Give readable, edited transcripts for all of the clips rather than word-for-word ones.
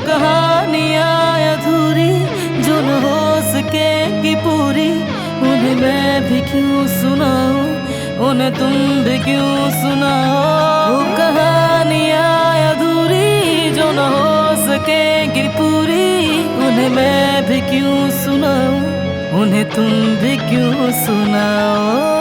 कहानियाँ अधूरी जो न हो सकेगी पूरी, उन्हें मैं भी क्यों सुनाऊं, उन्हें तुम भी क्यों सुनाओ। वो कहानियाँ अधूरी जो न हो सकेगी पूरी, उन्हें मैं भी क्यों सुनाऊं, उन्हें तुम भी क्यों सुनाओ।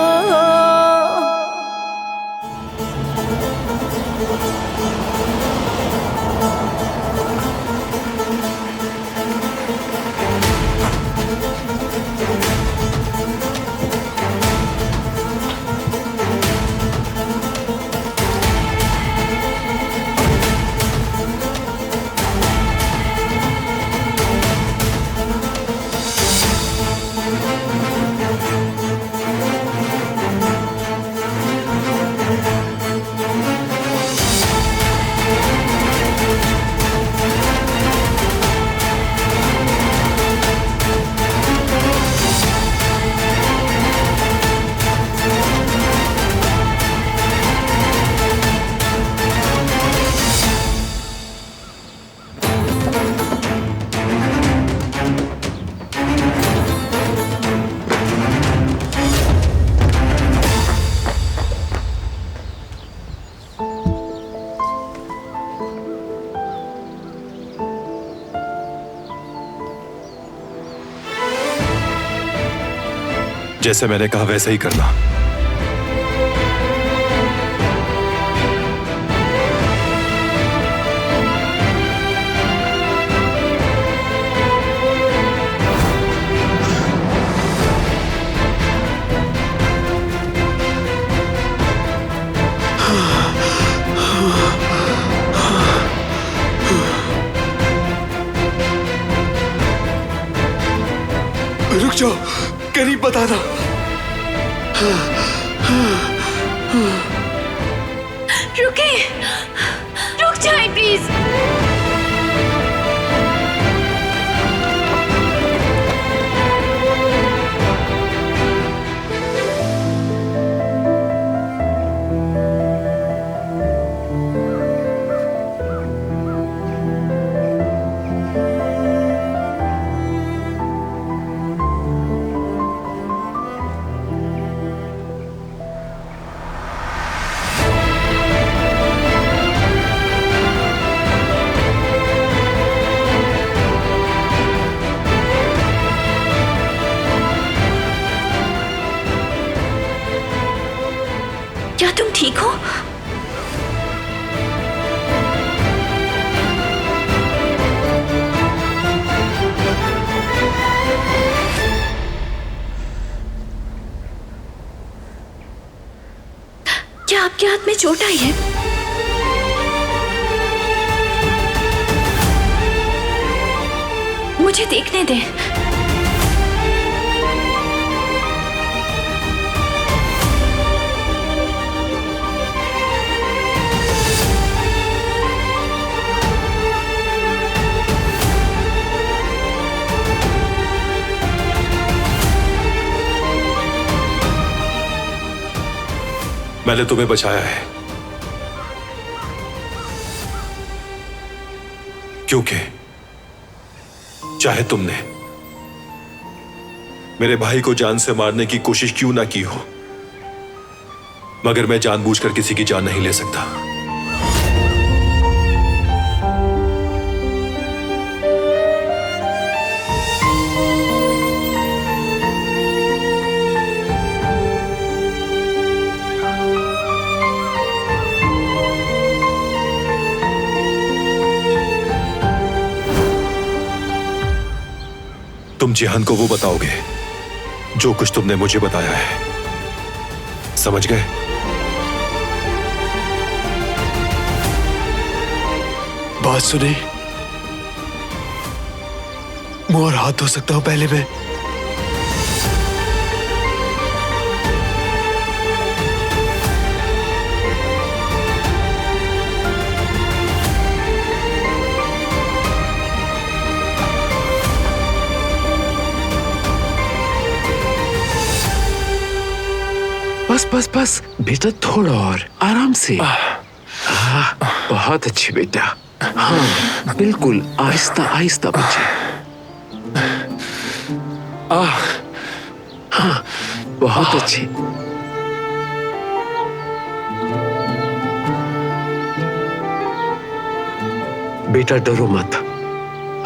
जैसे मैंने कहा वैसे ही करना। रुक जाओ, करीब बताना। रुके, रुक जाए प्लीज। क्या तुम ठीक हो? क्या आपके हाथ में चोट आई है? मुझे देखने दें। मैंने तुम्हें बचाया है क्योंकि चाहे तुमने मेरे भाई को जान से मारने की कोशिश क्यों ना की हो, मगर मैं जानबूझकर किसी की जान नहीं ले सकता। तुम जिहान को वो बताओगे जो कुछ तुमने मुझे बताया है, समझ गए? बात सुने, मुंह और हाथ धो सकता हूं पहले मैं? बस बस बस बेटा, थोड़ा और आराम से। बहुत अच्छी बेटा। हाँ बिल्कुल, आहिस्ता आहिस्ता बच्चे। हाँ बहुत अच्छे। बेटा डरो मत,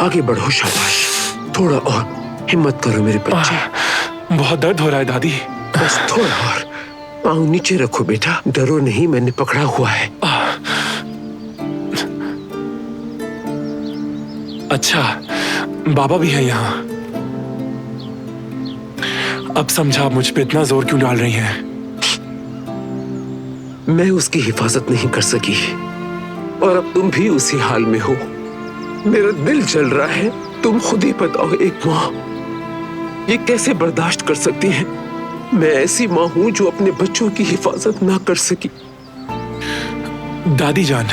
आगे बढ़ो, शाबाश। थोड़ा और हिम्मत करो मेरे बच्चे। बहुत दर्द हो रहा है दादी। बस थोड़ा और, पाँव नीचे रखो बेटा, डरो नहीं, मैंने पकड़ा हुआ है। अच्छा, बाबा भी है यहाँ। अब समझा आप मुझ पे इतना जोर क्यों डाल रही हैं? मैं उसकी हिफाजत नहीं कर सकी और अब तुम भी उसी हाल में हो। मेरा दिल जल रहा है। तुम खुद ही बताओ, एक माँ ये कैसे बर्दाश्त कर सकती है? मैं ऐसी माँ हूं जो अपने बच्चों की हिफाजत ना कर सकी। दादी जान,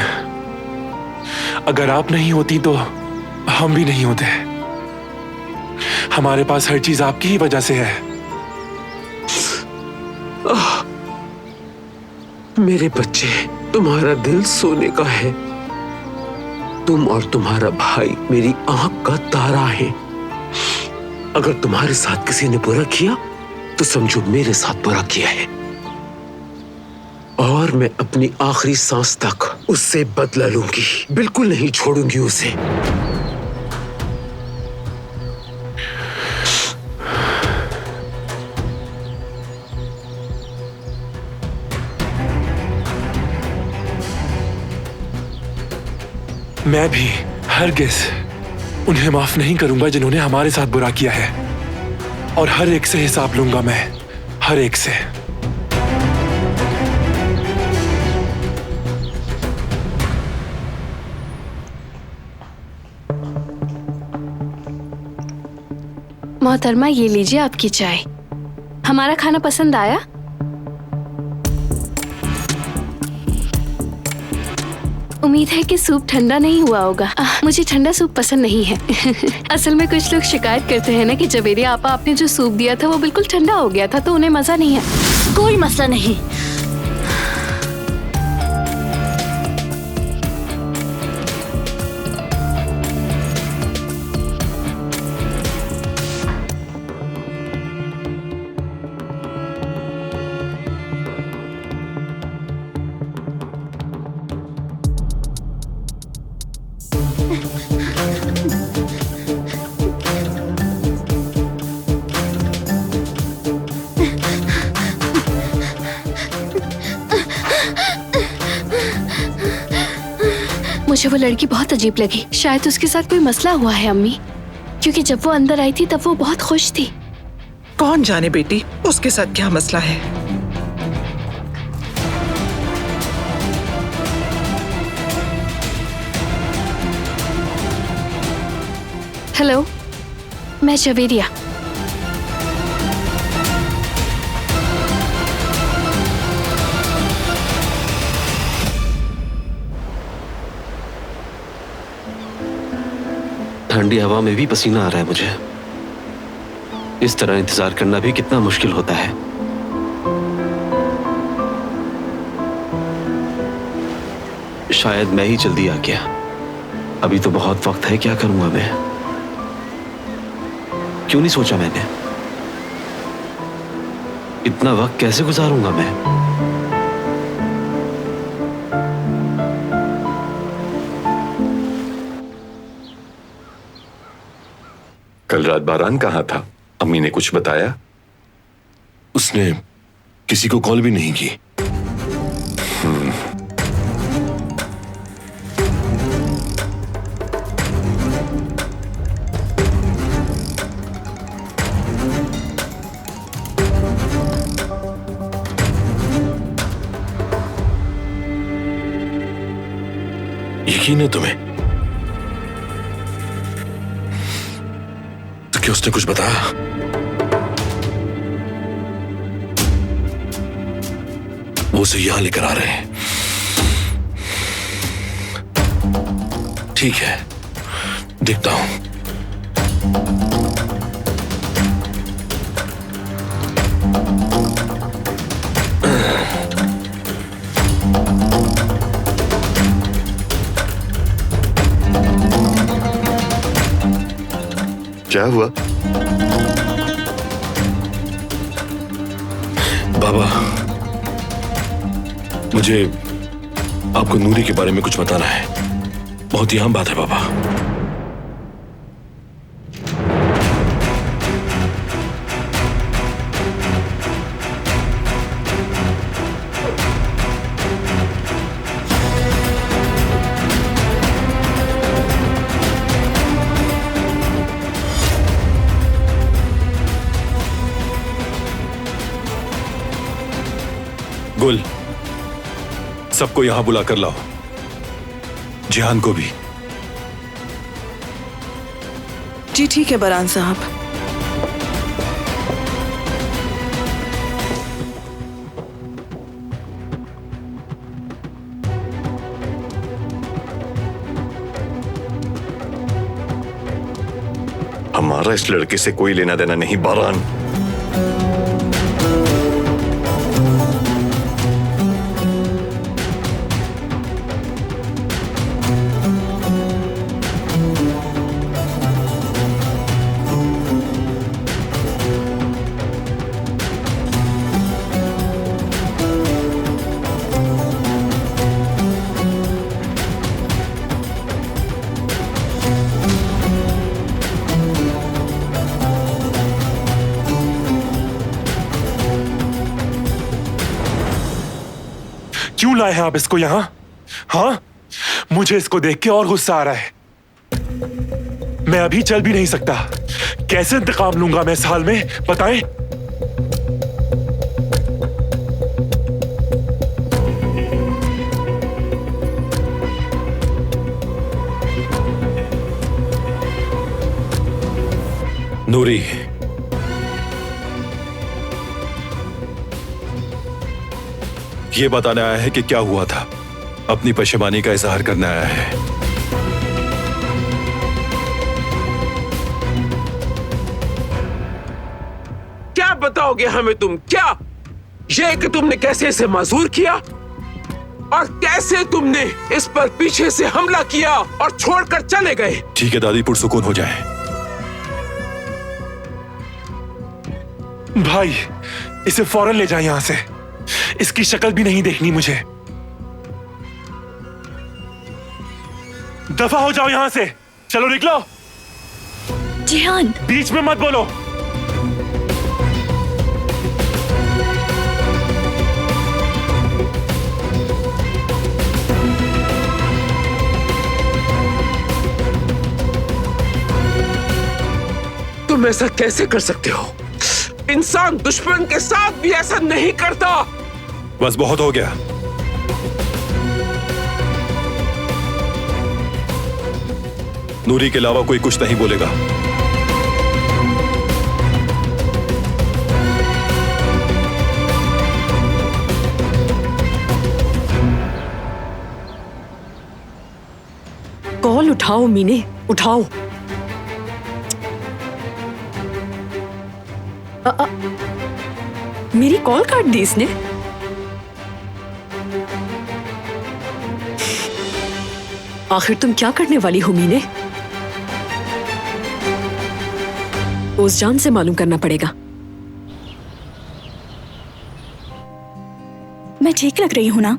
अगर आप नहीं होती तो हम भी नहीं होते। हमारे पास हर चीज आपकी ही वजह से है। मेरे बच्चे, तुम्हारा दिल सोने का है। तुम और तुम्हारा भाई मेरी आंख का तारा है। अगर तुम्हारे साथ किसी ने बुरा किया तो समझो मेरे साथ बुरा किया है, और मैं अपनी आखिरी सांस तक उससे बदला लूंगी। बिल्कुल नहीं छोड़ूंगी उसे। मैं भी हरगिज़ उन्हें माफ नहीं करूंगा जिन्होंने हमारे साथ बुरा किया है, और हर एक से हिसाब लूंगा मैं, हर एक से। मोहतरमा, ये लीजिए आपकी चाय। हमारा खाना पसंद आया? उम्मीद है कि सूप ठंडा नहीं हुआ होगा। मुझे ठंडा सूप पसंद नहीं है। असल में कुछ लोग शिकायत करते हैं ना कि जवेरी आपा, आपने जो सूप दिया था वो बिल्कुल ठंडा हो गया था, तो उन्हें मजा नहीं है। कोई मसला नहीं। मुझे वो लड़की बहुत अजीब लगी। शायद उसके साथ कोई मसला हुआ है अम्मी, क्योंकि जब वो अंदर आई थी तब वो बहुत खुश थी। कौन जाने बेटी, उसके साथ क्या मसला है। हेलो, मैं जवेरिया। ठंडी हवा में भी पसीना आ रहा है मुझे। इस तरह इंतजार करना भी कितना मुश्किल होता है। शायद मैं ही जल्दी आ गया। अभी तो बहुत वक्त है, क्या करूंगा मैं? क्यों नहीं सोचा मैंने? इतना वक्त कैसे गुजारूंगा मैं? कल रात बारान कहाँ था? अम्मी ने कुछ बताया? उसने किसी को कॉल भी नहीं की। यकीन है तुम्हें तो क्या उसने कुछ बताया? वो उसे यहां लेकर आ रहे हैं। ठीक है, देखता हूं। क्या हुआ? बाबा, मुझे आपको नूरी के बारे में कुछ बताना है। बहुत ही अहम बात है बाबा। गुल, सबको यहां बुला कर लाओ, जिहान को भी। जी ठीक है बरान साहब। हमारा इस लड़के से कोई लेना देना नहीं बारान। क्यों लाए हैं आप इसको यहाँ? हाँ, मुझे इसको देख के और गुस्सा आ रहा है। मैं अभी चल भी नहीं सकता। कैसे इंतकाम लूंगा मैं इस हाल में, बताएं? नूरी, ये बताने आया है कि क्या हुआ था। अपनी पशेमानी का इजहार करने आया है। क्या बताओगे हमें तुम? क्या ये कि तुमने कैसे इसे माजूर किया और कैसे तुमने इस पर पीछे से हमला किया और छोड़कर चले गए? ठीक है दादी, पुरसुकून हो जाए। भाई, इसे फौरन ले जाए यहां से। इसकी शक्ल भी नहीं देखनी मुझे। दफा हो जाओ यहां से। चलो निकलो। जिहान, बीच में मत बोलो। तुम ऐसा कैसे कर सकते हो? इंसान दुश्मन के साथ भी ऐसा नहीं करता। बस बहुत हो गया। नूरी के अलावा कोई कुछ नहीं बोलेगा। कॉल उठाओ मीने, उठाओ। मेरी कॉल काट दी इसने। आखिर तुम क्या करने वाली हो मीने? उस जान से मालूम करना पड़ेगा। मैं ठीक लग रही हूं ना?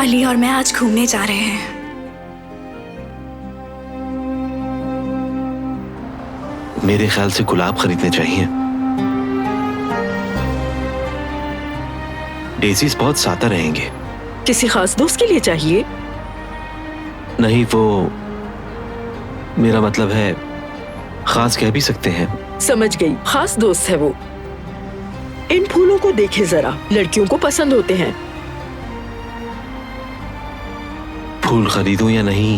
अली और मैं आज घूमने जा रहे हैं। मेरे ख्याल से गुलाब खरीदने चाहिए। डेजीज बहुत सादा रहेंगे। किसी खास दोस्त के लिए चाहिए? नहीं, वो मेरा मतलब है खास कह भी सकते हैं। समझ गई, खास दोस्त है वो। इन फूलों को देखे जरा, लड़कियों को पसंद होते हैं। फूल खरीदूं या नहीं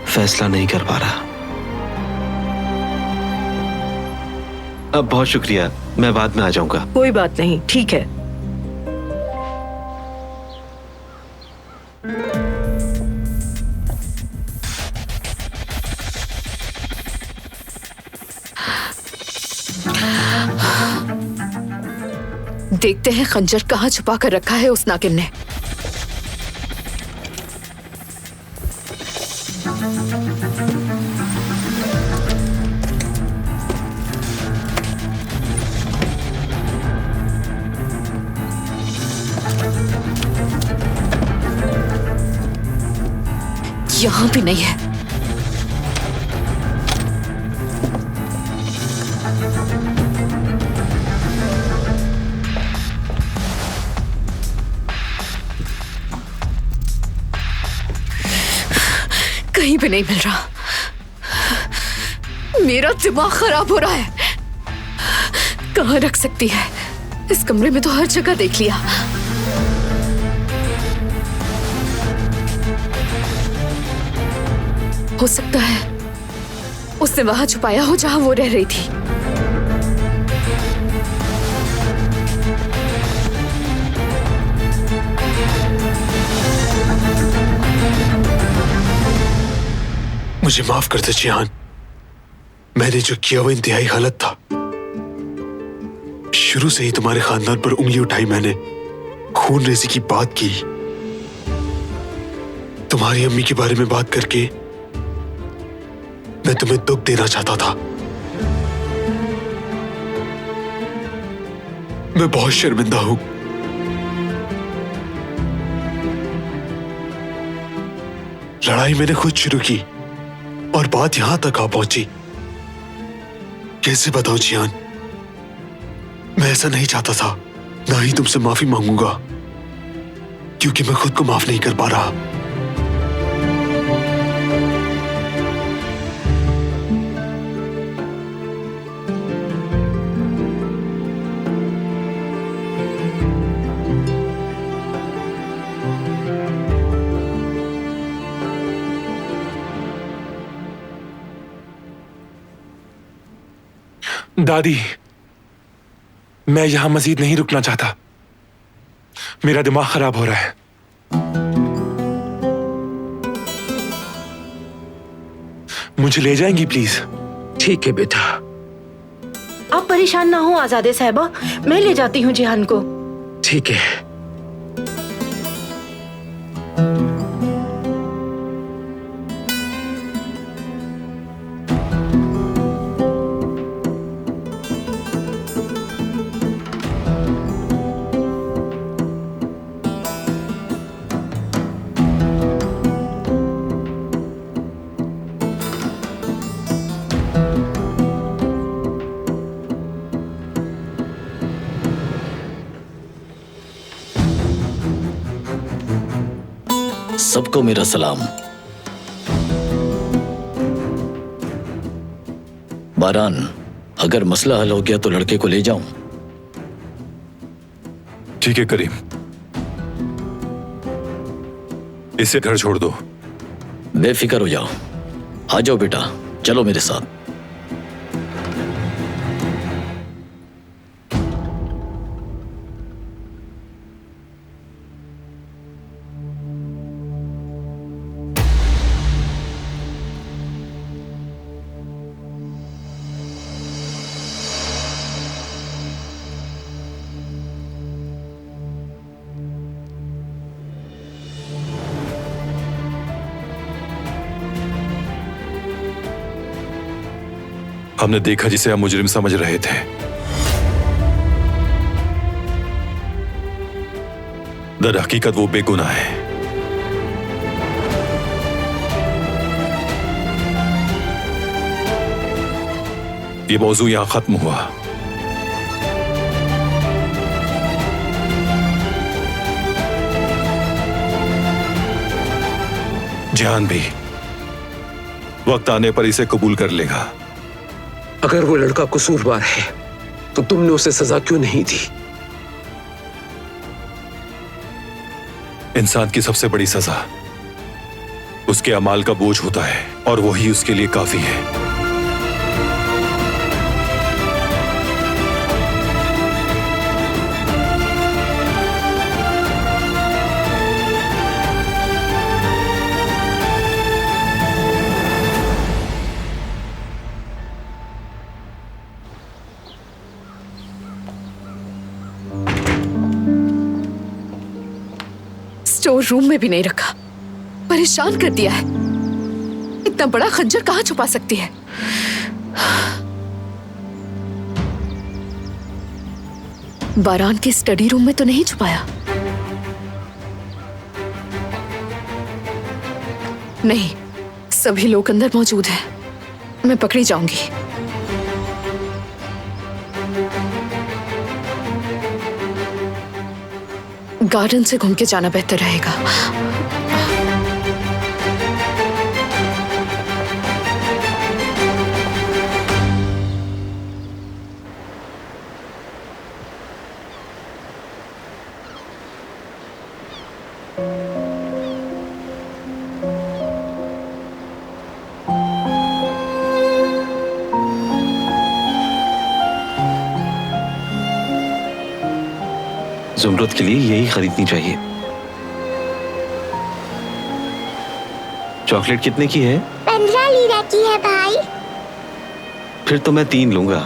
फैसला नहीं कर पा रहा। अब बहुत शुक्रिया, मैं बाद में आ जाऊंगा। कोई बात नहीं, ठीक है। देखते हैं खंजर कहाँ छुपा कर रखा है उस नागिन ने। यहां भी नहीं है। कहीं भी नहीं मिल रहा। मेरा दिमाग खराब हो रहा है। कहाँ रख सकती है? इस कमरे में तो हर जगह देख लिया। हो सकता है उसने वहां छुपाया हो जहां वो रह रही थी। मुझे माफ कर दे जियान, मैंने जो किया वो इंतहाई गलत था। शुरू से ही तुम्हारे खानदान पर उंगली उठाई मैंने, खून रेजी की बात की। तुम्हारी अम्मी के बारे में बात करके मैं तुम्हें दुख देना चाहता था। मैं बहुत शर्मिंदा हूं। लड़ाई मैंने खुद शुरू की और बात यहां तक आ पहुंची। कैसे बताऊं जियान, मैं ऐसा नहीं चाहता था। ना ही तुमसे माफी मांगूंगा क्योंकि मैं खुद को माफ नहीं कर पा रहा। दादी, मैं यहां मजीद नहीं रुकना चाहता। मेरा दिमाग खराब हो रहा है। मुझे ले जाएंगी प्लीज? ठीक है बेटा। आप परेशान ना हो आजादे साहिबा, मैं ले जाती हूँ जिहान को। ठीक है। सबको मेरा सलाम। बारान, अगर मसला हल हो गया तो लड़के को ले जाऊं? ठीक है करीम, इसे घर छोड़ दो। बेफिक्र हो जाओ। आ जाओ बेटा, चलो मेरे साथ। हमने देखा जिसे हम मुजरिम समझ रहे थे। दर हकीकत वो बेगुनाह है। ये मौजू यहां खत्म हुआ। जान भी वक्त आने पर इसे कबूल कर लेगा। अगर वो लड़का कसूरवार है तो तुमने उसे सजा क्यों नहीं दी? इंसान की सबसे बड़ी सजा उसके अमाल का बोझ होता है और वही उसके लिए काफी है। स्टोर रूम में भी नहीं रखा, परेशान कर दिया है। इतना बड़ा खंजर कहां छुपा सकती है? बारान के स्टडी रूम में तो नहीं छुपाया? नहीं, सभी लोग अंदर मौजूद हैं। मैं पकड़ी जाऊंगी। गार्डन से घूम के जाना बेहतर रहेगा। जुमरुद के लिए यही खरीदनी चाहिए। चॉकलेट कितने की है? 15 लीरा की है भाई। फिर तो मैं 3 लूंगा।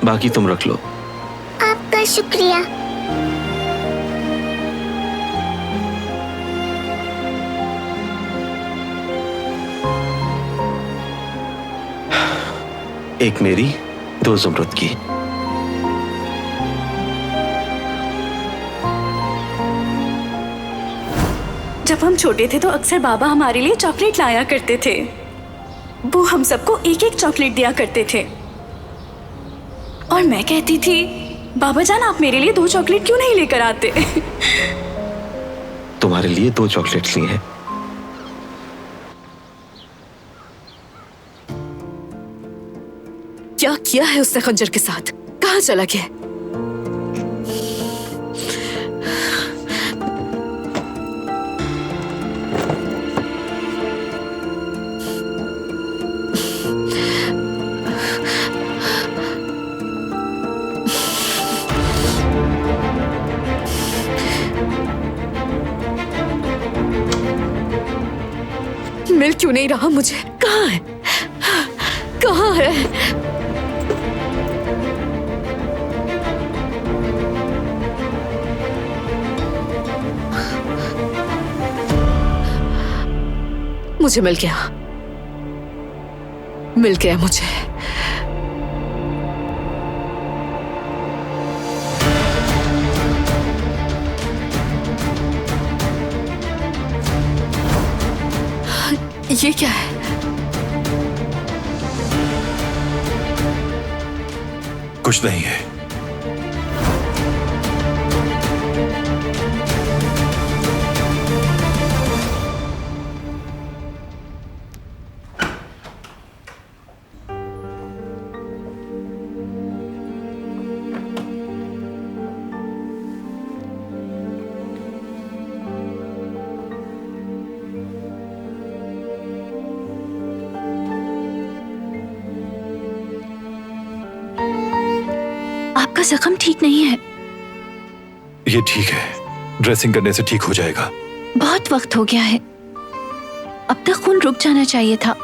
बाकी तुम रख लो। आपका शुक्रिया। एक मेरी, 2 जुमरुद की। जब हम छोटे थे तो अक्सर बाबा हमारे लिए चॉकलेट लाया करते थे। वो हम सबको एक एक चॉकलेट दिया करते थे और मैं कहती थी, बाबा जान आप मेरे लिए 2 चॉकलेट क्यों नहीं लेकर आते? तुम्हारे लिए 2 चॉकलेट्स लिए हैं। क्या किया है उसने खंजर के साथ? कहां चला गया? मिल क्यों नहीं रहा मुझे? कहां है? कहां है? मुझे मिल गया, मिल गया मुझे। ये क्या है? कुछ नहीं है। आपका जख्म ठीक नहीं है। ये ठीक है, ड्रेसिंग करने से ठीक हो जाएगा। बहुत वक्त हो गया है, अब तक खून रुक जाना चाहिए था।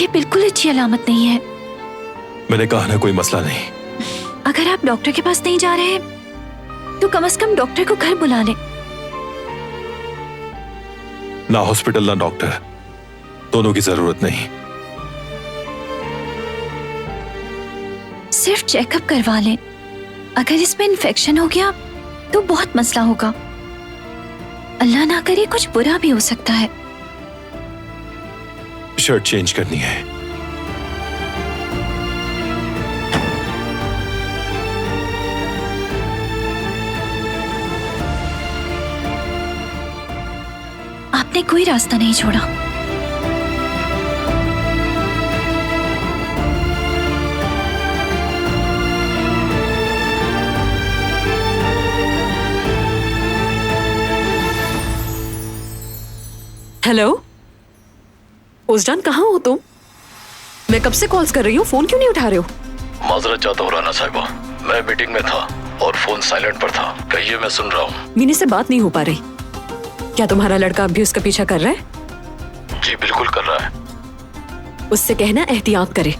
ये बिल्कुल अच्छी अलामत नहीं है। मैंने कहा ना, कोई मसला नहीं। अगर आप डॉक्टर के पास नहीं जा रहे हैं तो कम से कम डॉक्टर को घर बुला लें। ना हॉस्पिटल ना डॉक्टर, दोनों की जरूरत नहीं। सिर्फ चेकअप करवा लें। अगर इसमें इन्फेक्शन हो गया तो बहुत मसला होगा। अल्लाह ना करे कुछ बुरा भी हो सकता है। शर्ट चेंज करनी है। आपने कोई रास्ता नहीं छोड़ा। हेलो उजडान, कहाँ हो तुम? मैं कब से कॉल्स कर रही हूँ, फोन क्यों नहीं उठा रहे हो? माजरत चाहता हूँ राना साहिबा, मैं मीटिंग में था और फोन साइलेंट पर था। कहिए, मैं सुन रहा हूँ। मीने से बात नहीं हो पा रही। क्या तुम्हारा लड़का अब भी उसका पीछा कर रहा है? जी बिल्कुल कर रहा है। उससे कहना एहतियात करे।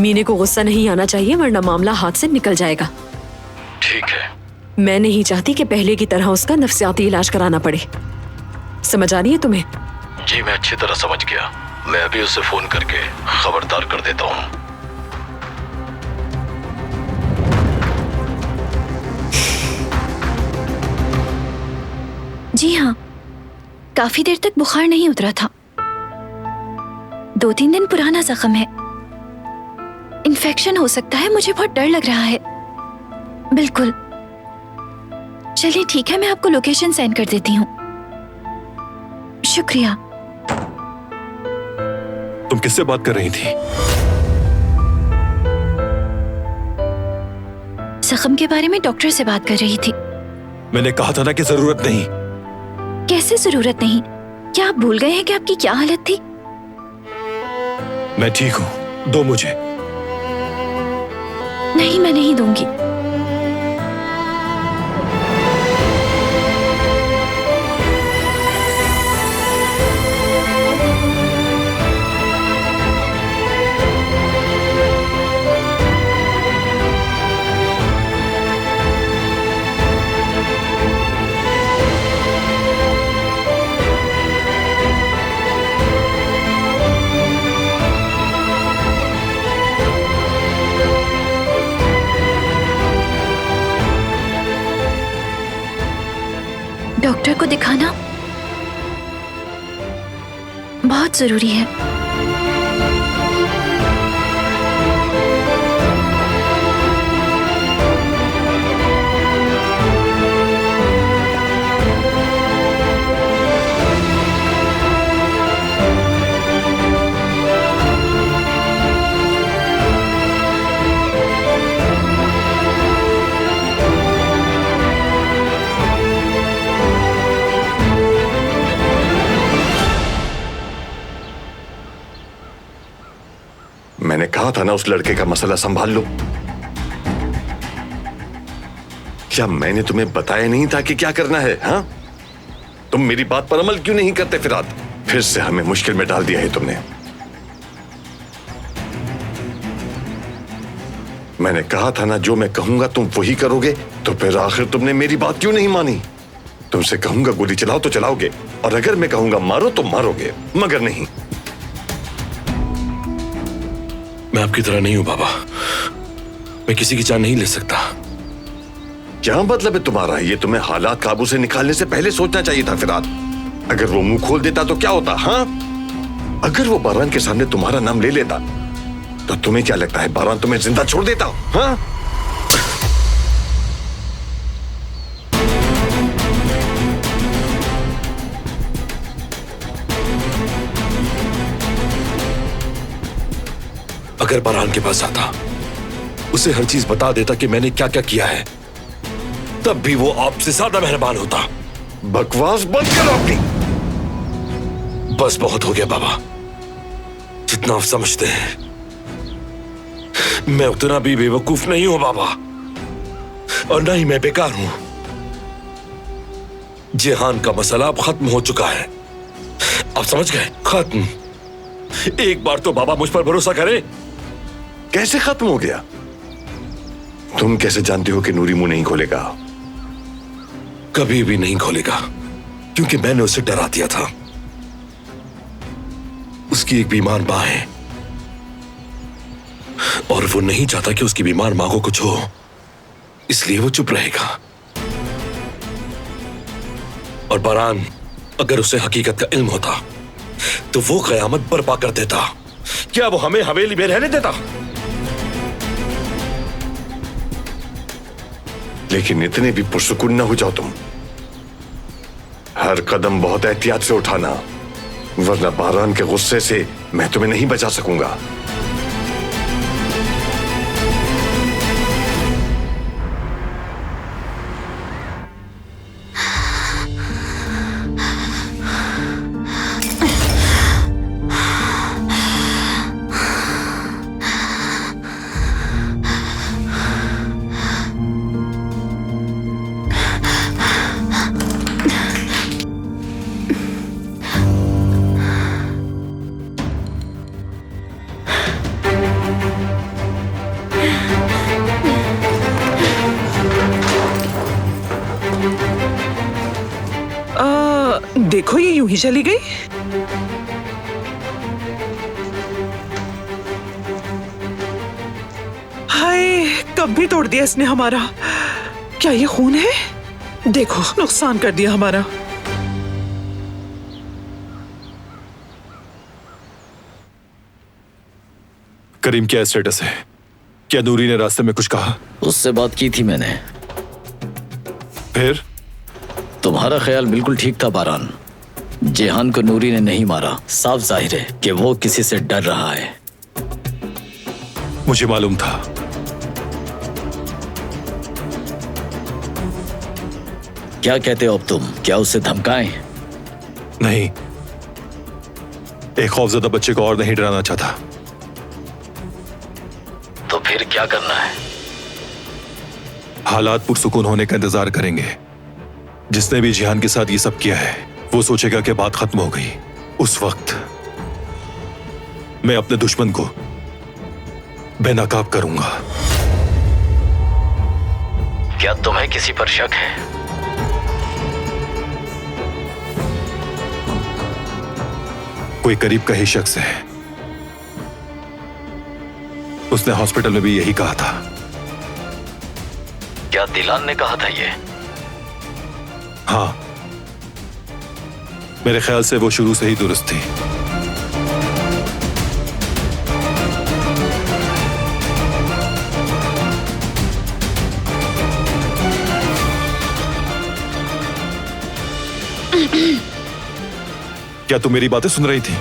मीने को गुस्सा नहीं आना चाहिए, वरना मामला हाथ से निकल जाएगा। ठीक है। मैं नहीं चाहती कि पहले की तरह उसका नफ्सियाती इलाज कराना पड़े। समझ आ रही है तुम्हें? जी मैं अच्छी तरह समझ गया। मैं अभी उसे फोन करके खबरदार कर देता हूँ। जी हाँ, काफी देर तक बुखार नहीं उतरा था। 2-3 दिन पुराना जख्म है, इन्फेक्शन हो सकता है। मुझे बहुत डर लग रहा है। बिल्कुल, चलिए ठीक है, मैं आपको लोकेशन सेंड कर देती हूँ। शुक्रिया। तुम किससे बात कर रही थी? जख्म के बारे में डॉक्टर से बात कर रही थी। मैंने कहा था ना कि जरूरत नहीं। कैसे जरूरत नहीं? क्या आप भूल गए हैं कि आपकी क्या हालत थी? मैं ठीक हूं, दो मुझे। नहीं, मैं नहीं दूंगी। डॉक्टर को दिखाना बहुत जरूरी है। मैंने कहा था ना उस लड़के का मसला संभाल लो। क्या मैंने तुम्हें बताया नहीं था कि क्या करना है? हाँ, तुम मेरी बात पर अमल क्यों नहीं करते? फिर से हमें मुश्किल में डाल दिया है तुमने। मैंने कहा था ना, जो मैं कहूंगा तुम वही करोगे। तो फिर आखिर तुमने मेरी बात क्यों नहीं मानी? तुमसे कहूंगा गोली चलाओ तो चलाओगे, और अगर मैं कहूंगा मारो तो मारोगे, मगर नहीं। मैं आपकी तरह नहीं हूं बाबा। मैं किसी की जान नहीं ले सकता। क्या मतलब है तुम्हारा? ये तुम्हें हालात काबू से निकालने से पहले सोचना चाहिए था फिराद। अगर वो मुंह खोल देता तो क्या होता? हाँ, अगर वो बारान के सामने तुम्हारा नाम ले लेता तो तुम्हें क्या लगता है बारान तुम्हें जिंदा छोड़ देता? हाँ, अगर बारान के पास आता, उसे हर चीज बता देता कि मैंने क्या क्या किया है, तब भी वो आपसे ज्यादा मेहरबान होता। बकवास बंद करो अपनी। बस बहुत हो गया बाबा, जितना आप समझते हैं। मैं उतना भी बेवकूफ नहीं हूं बाबा, और ना ही मैं बेकार हूं। जेहान का मसला अब खत्म हो चुका है। आप समझ गए? खत्म। एक बार तो बाबा मुझ पर भरोसा करें। कैसे खत्म हो गया? तुम कैसे जानते हो कि नूरी मुंह नहीं खोलेगा? कभी भी नहीं खोलेगा, क्योंकि मैंने उसे डरा दिया था। उसकी एक बीमार मां है, और वो नहीं चाहता कि उसकी बीमार मां को कुछ हो, इसलिए वो चुप रहेगा। और बारान, अगर उसे हकीकत का इल्म होता तो वो कयामत बर्पा कर देता। क्या वो हमें हवेली में रहने देता? लेकिन इतने भी पुरसुकून न हो जाओ तुम। हर कदम बहुत एहतियात से उठाना, वरना बारान के गुस्से से मैं तुम्हें नहीं बचा सकूंगा। देखो ये यूं ही चली गई। हाय, कब भी तोड़ दिया इसने हमारा। क्या ये खून है? देखो नुकसान कर दिया हमारा। करीम, क्या स्टेटस है? क्या नूरी ने रास्ते में कुछ कहा? उससे बात की थी मैंने। फिर? तुम्हारा ख्याल बिल्कुल ठीक था बारान। जेहान को नूरी ने नहीं मारा। साफ जाहिर है कि वो किसी से डर रहा है। मुझे मालूम था। क्या कहते हो अब तुम? क्या उसे धमकाएं? नहीं, एक खौफजदा बच्चे को और नहीं डराना चाहता। तो फिर क्या करना है? हालात पुरसुकून होने का इंतजार करेंगे। जिसने भी जिहान के साथ ये सब किया है वो सोचेगा कि बात खत्म हो गई। उस वक्त मैं अपने दुश्मन को बेनकाब करूंगा। क्या तुम्हें किसी पर शक है? कोई करीब का ही शख्स है। उसने हॉस्पिटल में भी यही कहा था। क्या दिलान ने कहा था ये? हाँ, मेरे ख्याल से वो शुरू से ही दुरुस्त थी। क्या तुम मेरी बातें सुन रही थी?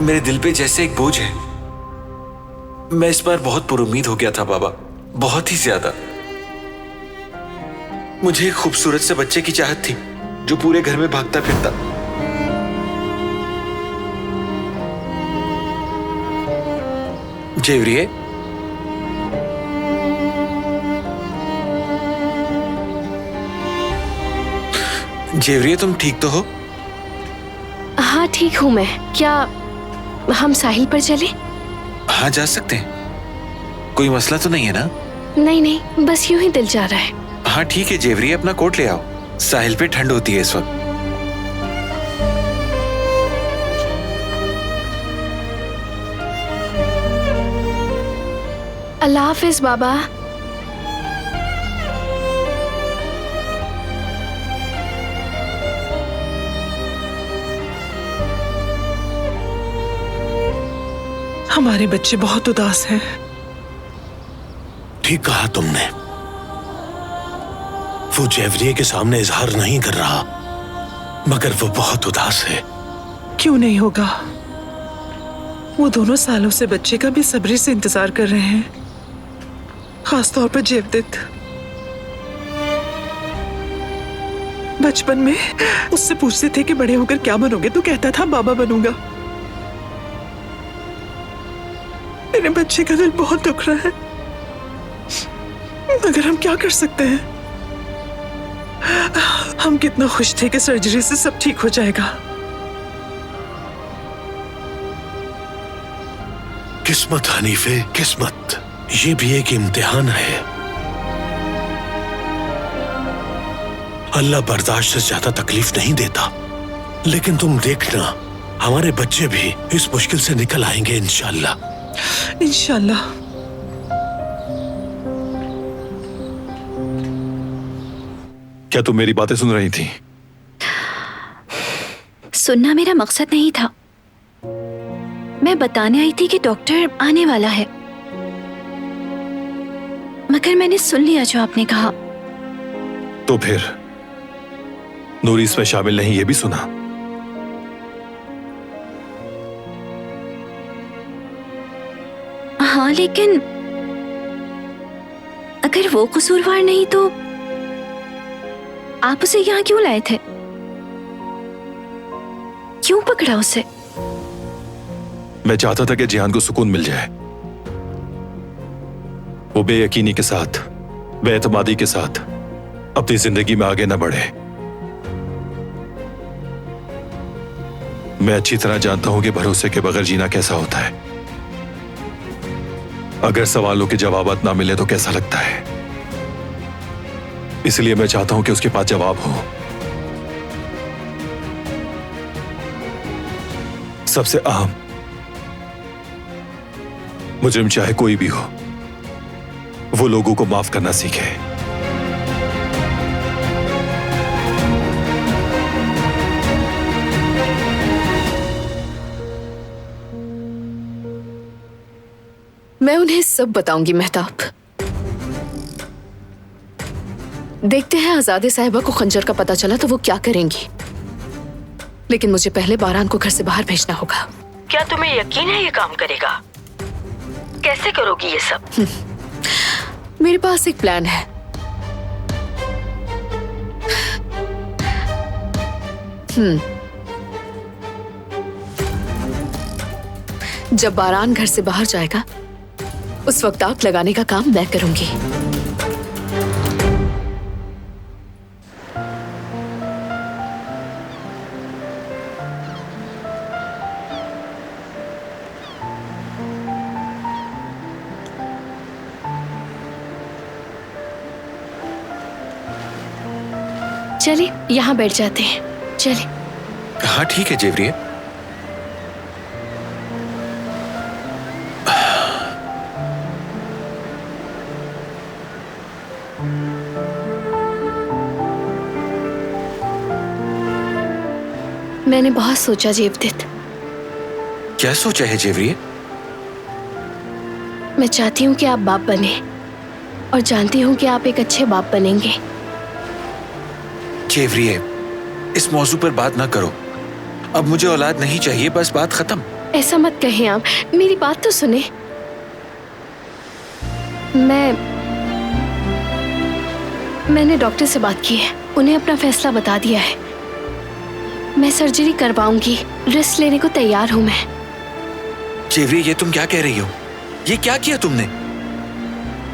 मेरे दिल पे जैसे एक बोझ है। मैं इस बार बहुत पुरुम्मीद हो गया था बाबा, बहुत ही ज्यादा। मुझे एक खूबसूरत से बच्चे की चाहत थी जो पूरे घर में भागता फिरता। जेवरिए, जेवरिए, तुम ठीक तो हो? हाँ ठीक हूँ मैं। क्या हम साहिल पर चले? हाँ जा सकते हैं, कोई मसला तो नहीं है ना? नहीं नहीं, बस यूं ही दिल जा रहा है। हाँ ठीक है जेवरिए, अपना कोट ले आओ। साहिल पे ठंड होती है इस वक्त। अल्लाह हाफिज बाबा। हमारे बच्चे बहुत उदास हैं। ठीक कहा तुमने। वो जेवरिए के सामने इजहार नहीं कर रहा, मगर वो बहुत उदास है। क्यों नहीं होगा? वो दोनों सालों से बच्चे का बेसब्री से इंतजार कर रहे हैं, खासतौर पर जेवदित। बचपन में उससे पूछते थे कि बड़े होकर क्या बनोगे, तो कहता था बाबा बनूंगा। मेरे बच्चे का दिल बहुत दुख रहा है, मगर हम क्या कर सकते हैं? हम कितना खुश थे कि सर्जरी से सब ठीक हो जाएगा। किस्मत हनीफे, किस्मत। ये भी एक इम्तिहान है। अल्लाह बर्दाश्त से ज्यादा तकलीफ नहीं देता, लेकिन तुम देखना हमारे बच्चे भी इस मुश्किल से निकल आएंगे इंशाअल्लाह। इंशाअल्लाह। क्या तुम मेरी बातें सुन रही थी? सुनना मेरा मकसद नहीं था। मैं बताने आई थी कि डॉक्टर आने वाला है, मगर मैंने सुन लिया जो आपने कहा। तो फिर नूरी इसमें शामिल नहीं, ये भी सुना? हाँ, लेकिन अगर वो कसूरवार नहीं तो आप उसे यहाँ क्यों लाए थे? क्यों पकड़ा उसे? मैं चाहता था कि जिहान को सुकून मिल जाए। वो बेयकीनी के साथ, बेएतमादी के साथ अपनी जिंदगी में आगे न बढ़े। मैं अच्छी तरह जानता हूं कि भरोसे के बगैर जीना कैसा होता है। अगर सवालों के जवाब ना मिले तो कैसा लगता है। इसलिए मैं चाहता हूं कि उसके पास जवाब हो। सबसे अहम, मुजरिम चाहे कोई भी हो, वो लोगों को माफ करना सीखे। मैं उन्हें सब बताऊंगी मेहताब। देखते हैं आजादी साहिबा को खंजर का पता चला तो वो क्या करेंगी, लेकिन मुझे पहले बारान को घर से बाहर भेजना होगा। क्या तुम्हें यकीन है ये काम करेगा? कैसे करोगी ये सब? मेरे पास एक प्लान है। जब बारान घर से बाहर जाएगा उस वक्त आग लगाने का काम मैं करूंगी। चलिए यहाँ बैठ जाते हैं। चलिए। हाँ ठीक है जेवरिए। मैंने बहुत सोचा जेवदत्त। क्या सोचा है जेवरिए? मैं चाहती हूँ कि आप बाप बने और जानती हूँ कि आप एक अच्छे बाप बनेंगे। जेवरिए, इस मौजू पर बात ना करो। अब मुझे औलाद नहीं चाहिए, बस बात खत्म। ऐसा मत कहें आप, मेरी बात तो सुने। मैंने डॉक्टर से बात की है, उन्हें अपना फैसला बता दिया है। मैं सर्जरी करवाऊंगी, रिस्क लेने को तैयार हूं मैं। जेवरिए, ये तुम क्या कह रही हो? ये क्या किया तुमने?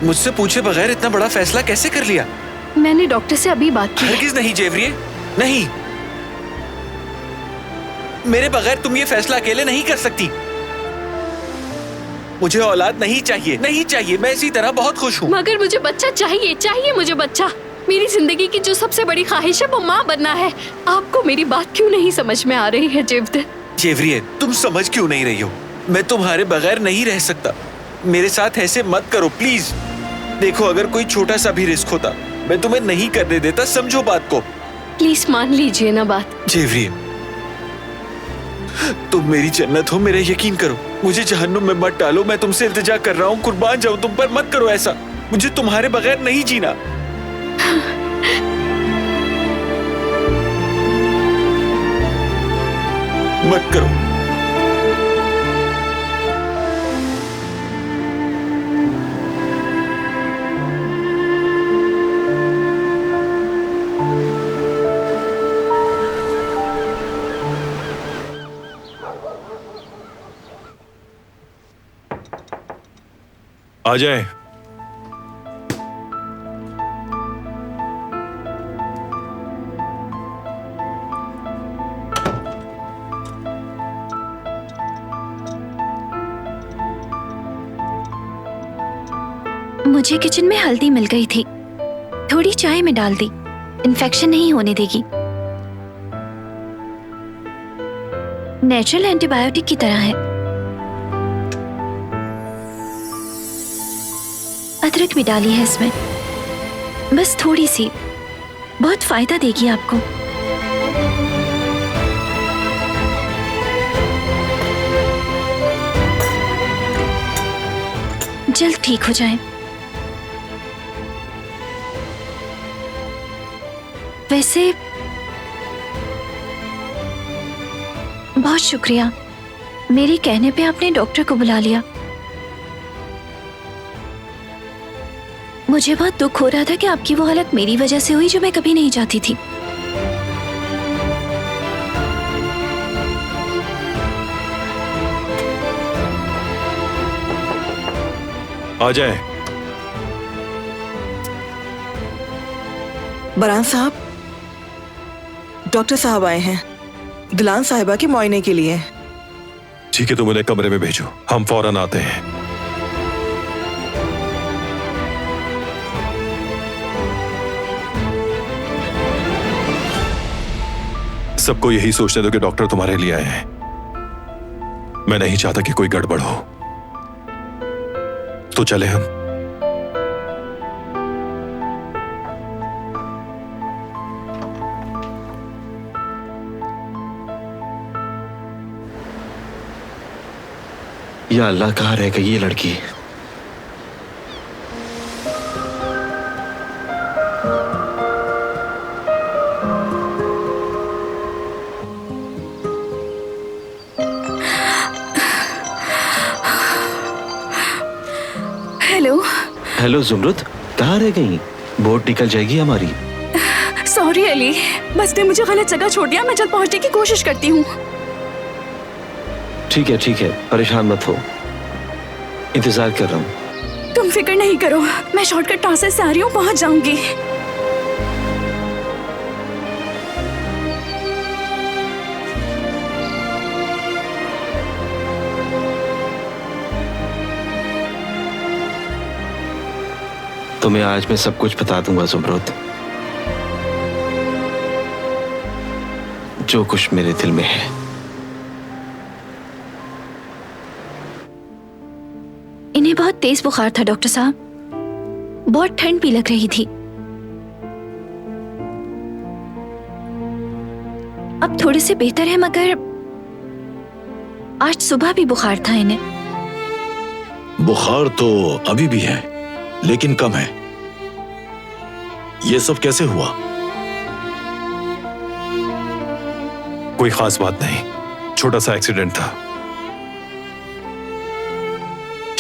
मुझसे पूछे बगैर इतना बड़ा फैसला कैसे कर लिया? मैंने डॉक्टर से अभी बात की। हरगिज़ नहीं जेवरिए, नहीं। मेरे बगैर तुम ये फैसला अकेले नहीं कर सकती। मुझे औलाद नहीं चाहिए, नहीं चाहिए। मैं इसी तरह बहुत खुश हूँ। मगर मुझे बच्चा चाहिए, चाहिए मुझे बच्चा। मेरी जिंदगी की जो सबसे बड़ी ख्वाहिश है वो माँ बनना है। आपको मेरी बात क्यों नहीं समझ में आ रही है जेवदत्त? जेवरिए, तुम समझ क्यों नहीं रही हो? मैं तुम्हारे बगैर नहीं रह सकता। मेरे साथ ऐसे मत करो प्लीज। देखो, अगर कोई छोटा सा भी रिस्क होता मैं तुम्हें नहीं करने देता, समझो बात को। प्लीज मान लीजिए ना बात। जेवरिए, तुम मेरी जन्नत हो, मेरा यकीन करो। मुझे जहन्नुम में मत डालो। मैं तुमसे इल्तिजा कर रहा हूँ, कुर्बान जाऊं तुम पर, मत करो ऐसा। मुझे तुम्हारे बगैर नहीं जीना। मत करो। आ जाए। मुझे किचन में हल्दी मिल गई थी, थोड़ी चाय में डाल दी। इन्फेक्शन नहीं होने देगी। नेचुरल एंटीबायोटिक की तरह है। अदरक भी डाली है इसमें, बस थोड़ी सी, बहुत फायदा देगी आपको। जल्द ठीक हो जाए। वैसे बहुत शुक्रिया, मेरे कहने पे आपने डॉक्टर को बुला लिया। मुझे बहुत दुख हो रहा था कि आपकी वो हालत मेरी वजह से हुई, जो मैं कभी नहीं चाहती थी। आ जाए। बरान साहब, डॉक्टर साहब आए हैं दिलान साहिबा के मुआयने के लिए। ठीक है, तुम उन्हें कमरे में भेजो, हम फौरन आते हैं। सबको यही सोचने दो कि डॉक्टर तुम्हारे लिए आए हैं। मैं नहीं चाहता कि कोई गड़बड़ हो। तो चले हम। या अल्लाह, कहाँ रह गई ये लड़की? हेलो। हेलो जुमरुद, कहाँ रह गई? बोट निकल जाएगी हमारी। सॉरी अली, बस ने मुझे गलत जगह छोड़ दिया। मैं जल्द पहुंचने की कोशिश करती हूँ। ठीक है, परेशान मत हो, इंतजार कर रहा हूँ। तुम फिक्र नहीं करो, मैं शॉर्टकट रास्ते से आ रही हूँ, पहुंच जाऊंगी। तुम्हें आज मैं सब कुछ बता दूंगा जुमरुद, जो कुछ मेरे दिल में है। इन्हें बहुत तेज बुखार था डॉक्टर साहब, बहुत ठंड भी लग रही थी। अब थोड़े से बेहतर है, मगर आज सुबह भी बुखार था इन्हें। बुखार तो अभी भी है, लेकिन कम है। ये सब कैसे हुआ? कोई खास बात नहीं, छोटा सा एक्सीडेंट था।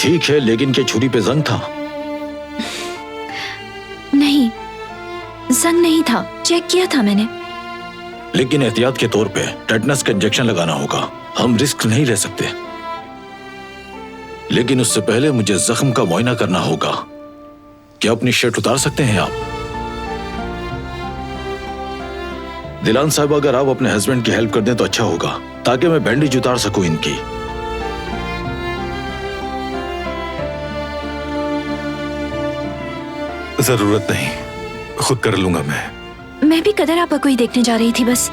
ठीक है, लेकिन क्या छुरी पे जंग था? नहीं, जंग नहीं था, चेक किया था मैंने। लेकिन एहतियात के तौर पे टेटनस का इंजेक्शन लगाना होगा। हम रिस्क नहीं ले सकते। लेकिन उससे पहले मुझे जख्म का मुआयना करना होगा। क्या अपनी शर्ट उतार सकते हैं आप? दिलान साहब, अगर आप अपने हस्बैंड की हेल्प कर दें तो अच्छा होगा, ताकि मैं बैंडेज उतार सकूं इनकी। जरूरत नहीं, खुद कर लूंगा मैं भी कदर आपा को ही देखने जा रही थी बस।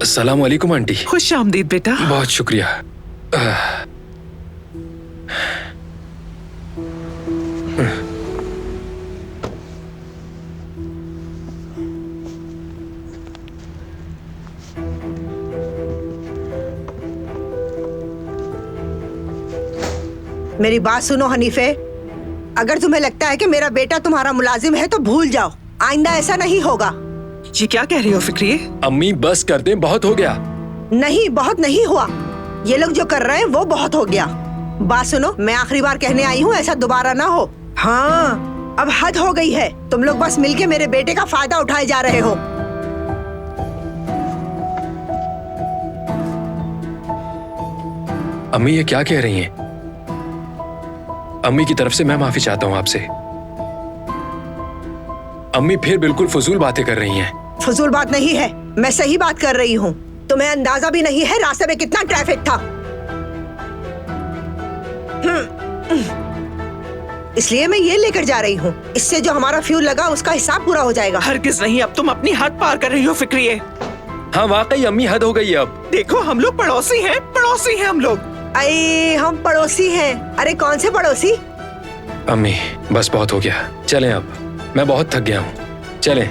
अस्सलाम वालेकुम आंटी। खुश आमदीद बेटा। बहुत शुक्रिया। मेरी बात सुनो हनीफे, अगर तुम्हें लगता है कि मेरा बेटा तुम्हारा मुलाजिम है तो भूल जाओ, आइंदा ऐसा नहीं होगा। ये क्या कह रही हो फिक्री? अम्मी बस कर दें, बहुत हो गया। नहीं, बहुत नहीं हुआ। ये लोग जो कर रहे हैं वो बहुत हो गया। बात सुनो, मैं आखिरी बार कहने आई हूँ, ऐसा दोबारा ना हो। हाँ, अब हद हो गई है। तुम लोग बस मिलके मेरे बेटे का फायदा उठाए जा रहे हो। अम्मी ये क्या कह रही हैं? अम्मी की तरफ से मैं माफी चाहता हूँ आपसे। अम्मी फिर बिल्कुल फजूल बातें कर रही हैं। फजूल बात नहीं है, मैं सही बात कर रही हूँ। तुम्हें अंदाजा भी नहीं है रास्ते में कितना ट्रैफिक था। इसलिए मैं ये लेकर जा रही हूँ। इससे जो हमारा फ्यूल लगा उसका हिसाब पूरा हो जाएगा। हरगिज नहीं, अब तुम अपनी हद पार कर रही हो फिक्री। हाँ वाकई अम्मी, हद हो गई है अब। देखो हम लोग पड़ोसी हैं, पड़ोसी हैं हम लोग। अरे हम पड़ोसी हैं। अरे कौन से पड़ोसी? अम्मी बस बहुत हो गया, चलें अब, मैं बहुत थक गया हूँ। चलें।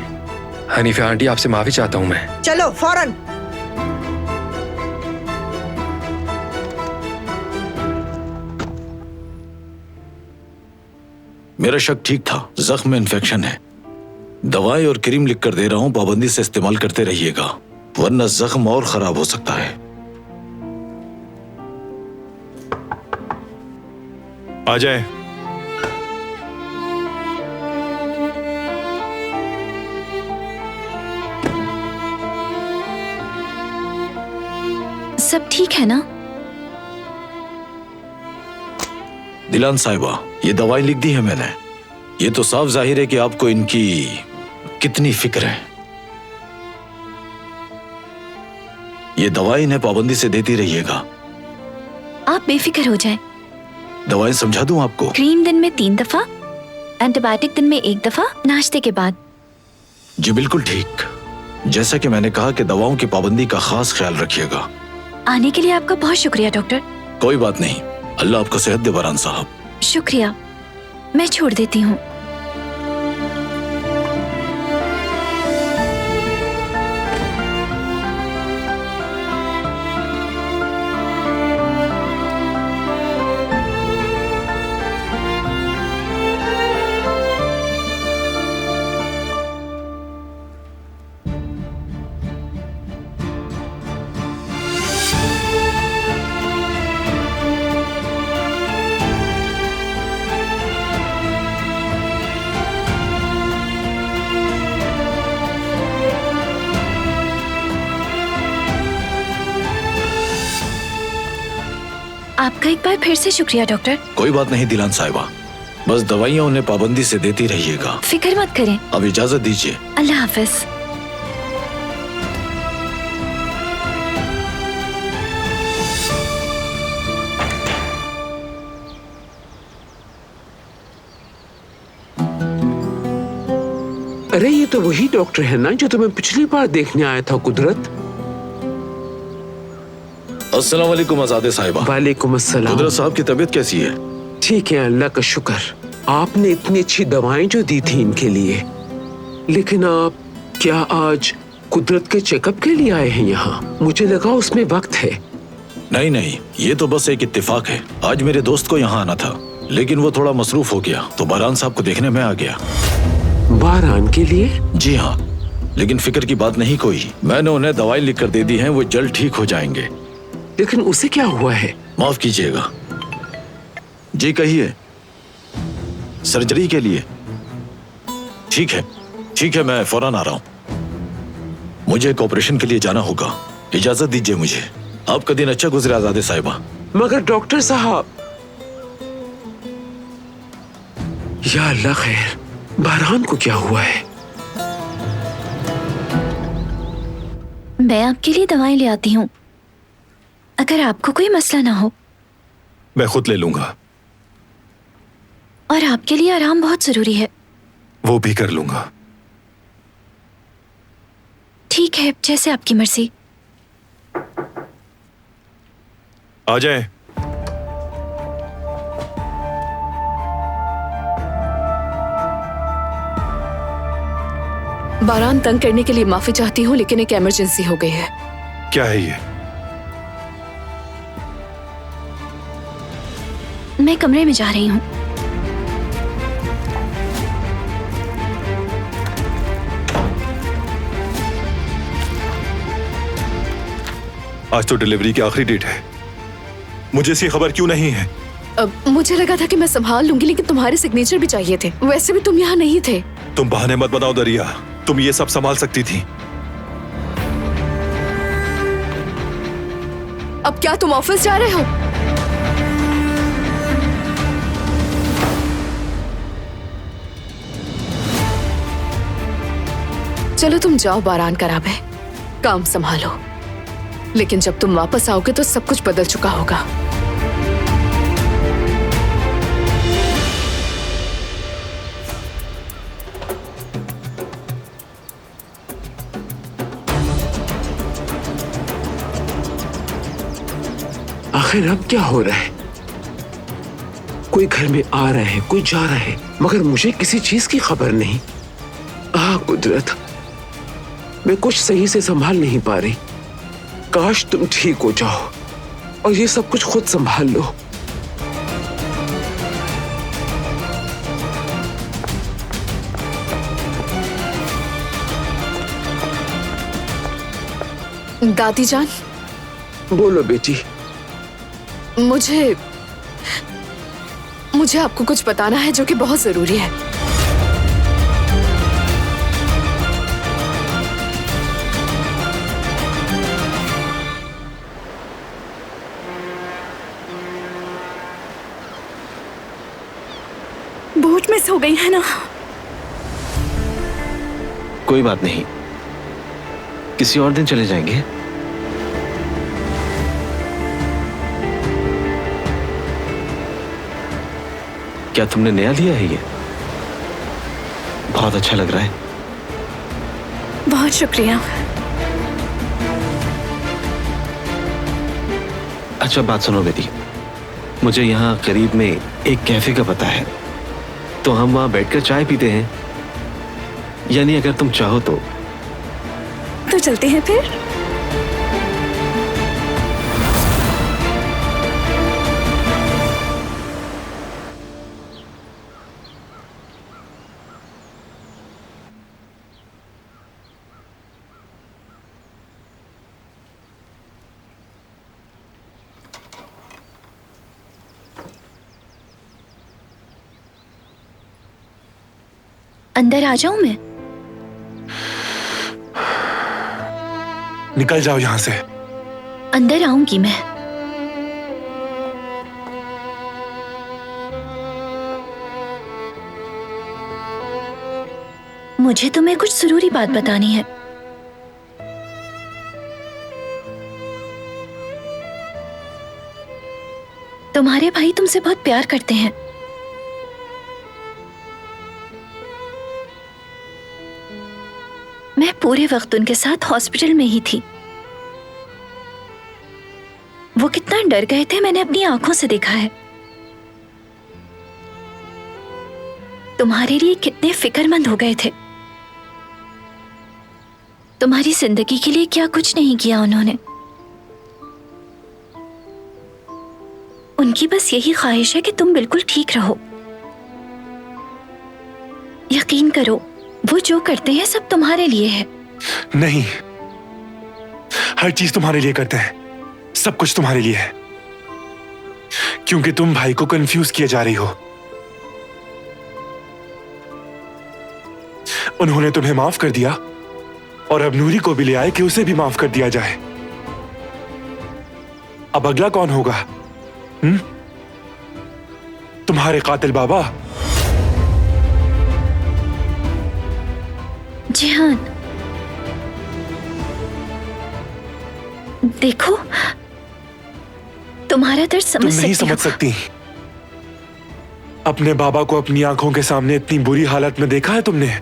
हनीफा आंटी आपसे माफी चाहता हूँ मैं। चलो फौरन। मेरा शक ठीक था, जख्म में इन्फेक्शन है। दवाई और क्रीम लिख कर दे रहा हूँ, पाबंदी से इस्तेमाल करते रहिएगा, वरना जख्म और खराब हो सकता है। आ जाए। सब ठीक है ना? दिलान साहिबा, ये दवाई लिख दी है मैंने। ये तो साफ जाहिर है कि आपको इनकी कितनी फिक्र है। ये दवाई इन्हें पाबंदी से देती रहिएगा। आप बेफिक्र हो जाएं। दवाई समझा दूं आपको? क्रीम दिन में 3 दफा, एंटीबायोटिक दिन में 1 दफा, नाश्ते के बाद। जी बिल्कुल ठीक। जैसा कि मैंने कहा कि दवाओं की पाबंदी का खास ख्याल रखिएगा। आने के लिए आपका बहुत शुक्रिया डॉक्टर। कोई बात नहीं, अल्लाह आपको सेहत दे बरान साहब। शुक्रिया, मैं छोड़ देती हूँ। आपका एक बार फिर से शुक्रिया डॉक्टर। कोई बात नहीं दिलान साहिबा, बस दवाइयाँ उन्हें पाबंदी से देती रहिएगा। फिक्र मत करें। अब इजाजत दीजिए। अल्लाह हाफिज। अरे ये तो वही डॉक्टर है ना जो तुम्हें पिछली बार देखने आया था कुदरत। अस्सलाम वालेकुम आजादे साहिबा। वालेकुम अस्सलाम। कुदरत साहब की तबीयत कैसी है? ठीक है, अल्लाह का शुक्र। आपने इतनी अच्छी दवाएं जो दी थी इनके लिए, लेकिन आप क्या आज कुदरत के चेकअप के लिए आए हैं यहाँ? मुझे लगा उसमें वक्त है। नहीं नहीं, ये तो बस एक इत्तेफाक है। आज मेरे दोस्त को यहाँ आना था, लेकिन वो थोड़ा मसरूफ हो गया, तो बारान साहब को देखने में आ गया। बारान के लिए? जी हाँ, लेकिन फिक्र की बात नहीं कोई। मैंने उन्हें दवाई लिख कर दे दी है, वो जल्द ठीक हो जाएंगे। लेकिन उसे क्या हुआ है? माफ कीजिएगा। जी कहिए। सर्जरी के लिए? ठीक है, मैं फौरन आ रहा हूँ। मुझे एक ऑपरेशन के लिए जाना होगा, इजाजत दीजिए मुझे। आपका दिन अच्छा गुजरे आजादे साहिबा। मगर डॉक्टर साहब। या अल्लाह खैर, बारान को क्या हुआ है? मैं आपके लिए दवाएं ले आती हूँ, अगर आपको कोई मसला ना हो। मैं खुद ले लूंगा। और आपके लिए आराम बहुत जरूरी है। वो भी कर लूंगा। ठीक है, जैसे आपकी मर्जी। आ जाए। बारान, तंग करने के लिए माफी चाहती हूँ, लेकिन एक इमरजेंसी हो गई है। क्या है ये? मैं कमरे में जा रही हूँ। आज तो डिलीवरी की आखिरी डेट है। मुझे इसकी खबर क्यों नहीं है? मुझे लगा था कि मैं संभाल लूंगी, लेकिन तुम्हारे सिग्नेचर भी चाहिए थे। वैसे भी तुम यहाँ नहीं थे। तुम बहाने मत बनाओ दरिया, तुम ये सब संभाल सकती थी। अब क्या तुम ऑफिस जा रहे हो? चलो तुम जाओ बारान कराबे, काम संभालो। लेकिन जब तुम वापस आओगे तो सब कुछ बदल चुका होगा। आखिर अब क्या हो रहा है? कोई घर में आ रहा है, कोई जा रहा है, मगर मुझे किसी चीज की खबर नहीं। कुदरत, मैं कुछ सही से संभाल नहीं पा रही। काश तुम ठीक हो जाओ और ये सब कुछ खुद संभाल लो। दादी जान। बोलो बेटी। मुझे आपको कुछ बताना है जो कि बहुत जरूरी है। बोट मिस हो गई है ना? कोई बात नहीं, किसी और दिन चले जाएंगे। क्या तुमने नया लिया है ये? बहुत अच्छा लग रहा है। बहुत शुक्रिया। अच्छा बात सुनो बेटी, मुझे यहाँ करीब में एक कैफे का पता है, तो हम वहां बैठकर चाय पीते हैं। यानी अगर तुम चाहो तो चलते हैं फिर। अंदर आ जाऊं मैं? निकल जाओ यहां से। अंदर आऊंगी मैं। मुझे तुम्हें कुछ जरूरी बात बतानी है। तुम्हारे भाई तुमसे बहुत प्यार करते हैं। मैं पूरे वक्त उनके साथ हॉस्पिटल में ही थी। वो कितना डर गए थे मैंने अपनी आंखों से देखा है। तुम्हारे लिए कितने फिक्रमंद हो गए थे। तुम्हारी जिंदगी के लिए क्या कुछ नहीं किया उन्होंने। उनकी बस यही ख्वाहिश है कि तुम बिल्कुल ठीक रहो। यकीन करो, वो जो करते हैं सब तुम्हारे लिए है। नहीं, हर चीज तुम्हारे लिए करते हैं, सब कुछ तुम्हारे लिए है, क्योंकि तुम भाई को कंफ्यूज किए जा रही हो। उन्होंने तुम्हें माफ कर दिया और अब नूरी को भी ले आए कि उसे भी माफ कर दिया जाए। अब अगला कौन होगा? तुम्हारे कातिल बाबा। जिहान, देखो, तुम्हारा दर्द समझ तुम नहीं सकती समझ सकती। अपने बाबा को अपनी आंखों के सामने इतनी बुरी हालत में देखा है तुमने?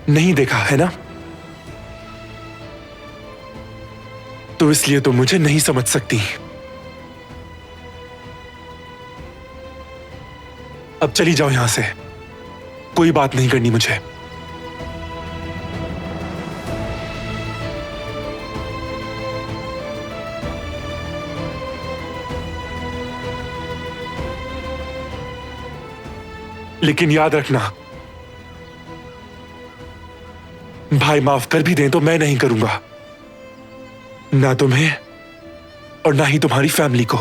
नहीं देखा है ना? तो इसलिए तुम मुझे नहीं समझ सकती। अब चली जाओ यहां से, कोई बात नहीं करनी मुझे। लेकिन याद रखना, भाई माफ कर भी दें तो मैं नहीं करूंगा, ना तुम्हें और ना ही तुम्हारी फैमिली को।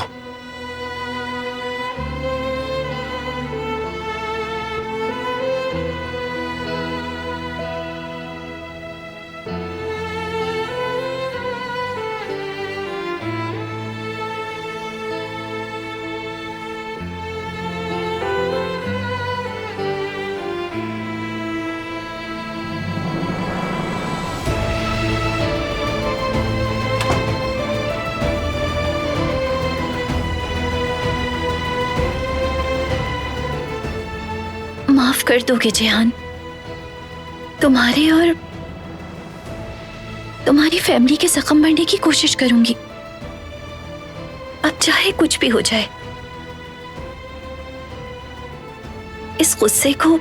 माफ कर दोगे जेहान? तुम्हारे और तुम्हारी फैमिली के जख्म भरने की कोशिश करूंगी, अब चाहे कुछ भी हो जाए। इस गुस्से को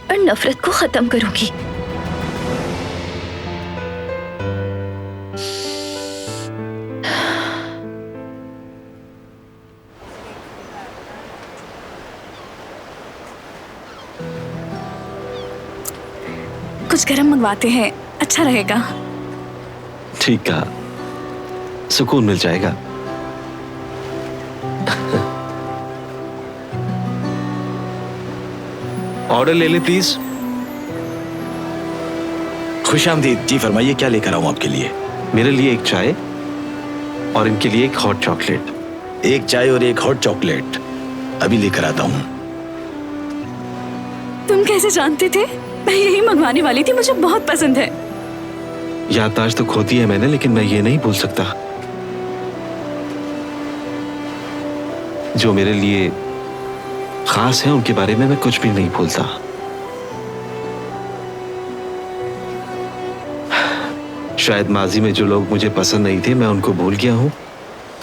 और नफरत को खत्म करूंगी। कुछ गरम मंगवाते हैं, अच्छा रहेगा। ठीक कहा, सुकून मिल जाएगा। ऑर्डर ले लें प्लीज। खुशामदीद। जी फरमाइए, क्या लेकर आऊं आपके लिए? मेरे लिए एक चाय और इनके लिए एक हॉट चॉकलेट। एक चाय और एक हॉट चॉकलेट अभी लेकर आता हूं। तुम कैसे जानते थे? मैं यही मंगवाने वाली थी, मुझे बहुत पसंद है। याददाश्त तो खोती है मैंने, लेकिन मैं ये नहीं भूल सकता। जो मेरे लिए खास है उनके बारे में मैं कुछ भी नहीं भूलता। शायद माजी में जो लोग मुझे पसंद नहीं थे मैं उनको भूल गया हूं,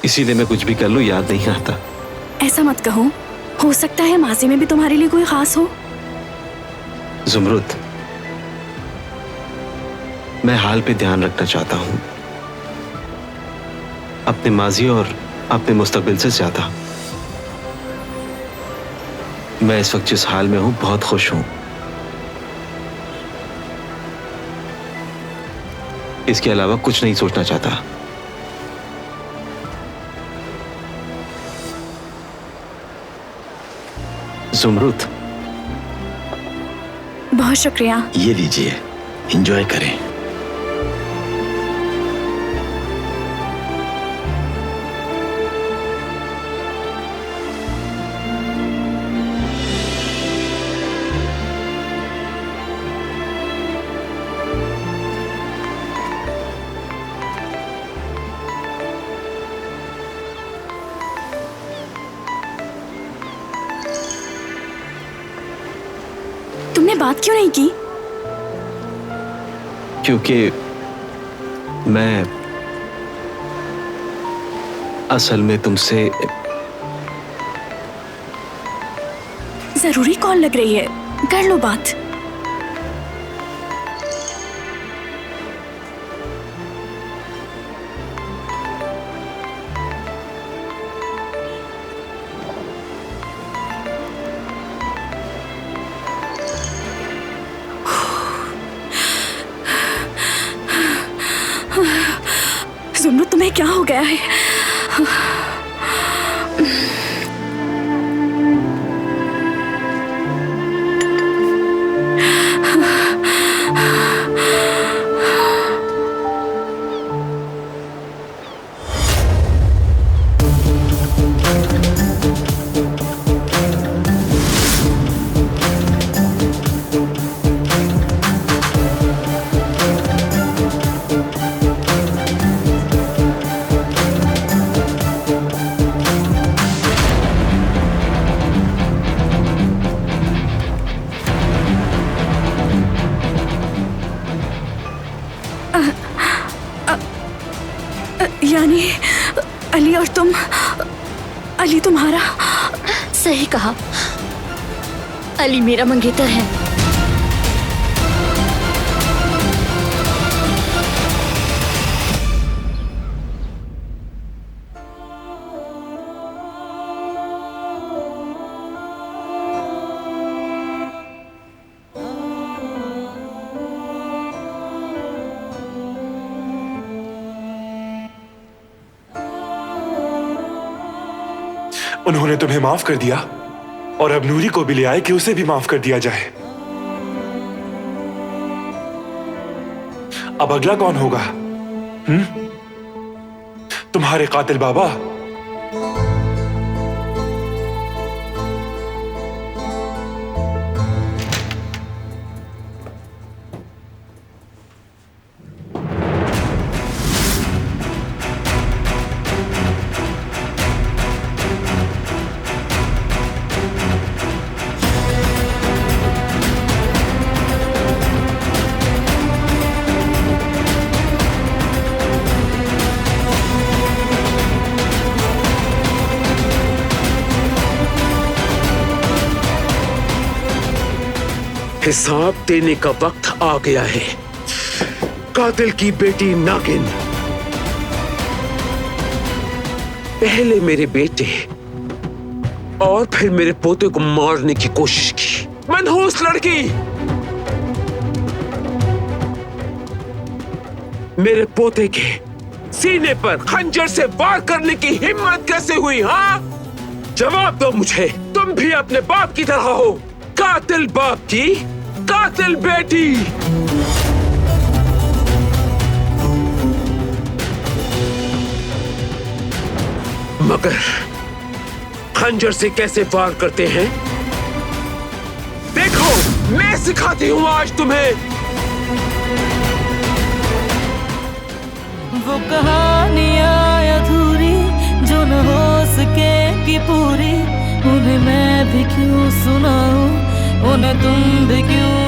इसीलिए मैं कुछ भी कर लूं याद नहीं आता। ऐसा मत कहो, हो सकता है माजी में भी तुम्हारे लिए कोई खास हो। जुमरुद, मैं हाल पे ध्यान रखना चाहता हूं, अपने माजी और अपने मुस्तकबिल से ज्यादा। मैं इस वक्त जिस हाल में हूं बहुत खुश हूं। इसके अलावा कुछ नहीं सोचना चाहता। जुमरुद, बहुत शुक्रिया। ये लीजिए, एंजॉय करें। तुमने बात क्यों नहीं की? क्योंकि मैं असल में तुमसे जरूरी कॉल लग रही है, कर लो बात। जुमरुद, तुम्हें क्या हो गया है? बेगम, अली तुम्हारा। सही कहा, अली मेरा मंगेतर है। उन्होंने तुम्हें माफ कर दिया और अब नूरी को भी ले आए कि उसे भी माफ कर दिया जाए। अब अगला कौन होगा? तुम्हारे कातिल बाबा? हिसाब देने का वक्त आ गया है। कातिल की बेटी नागिन पहले मेरे बेटे और फिर मेरे पोते को मारने की कोशिश की। मनहूस लड़की, मेरे पोते के सीने पर खंजर से वार करने की हिम्मत कैसे हुई? हाँ, जवाब दो मुझे। तुम भी अपने बाप की तरह हो, कातिल बाप की कातिल बेटी। मगर खंजर से कैसे वार करते हैं देखो, मैं सिखाती हूं आज तुम्हें। वो कहानियां अधूरी जो न हो सके कि पूरी, उन्हें मैं भी क्यों सुनाऊं, उन्हें तुम भी क्यों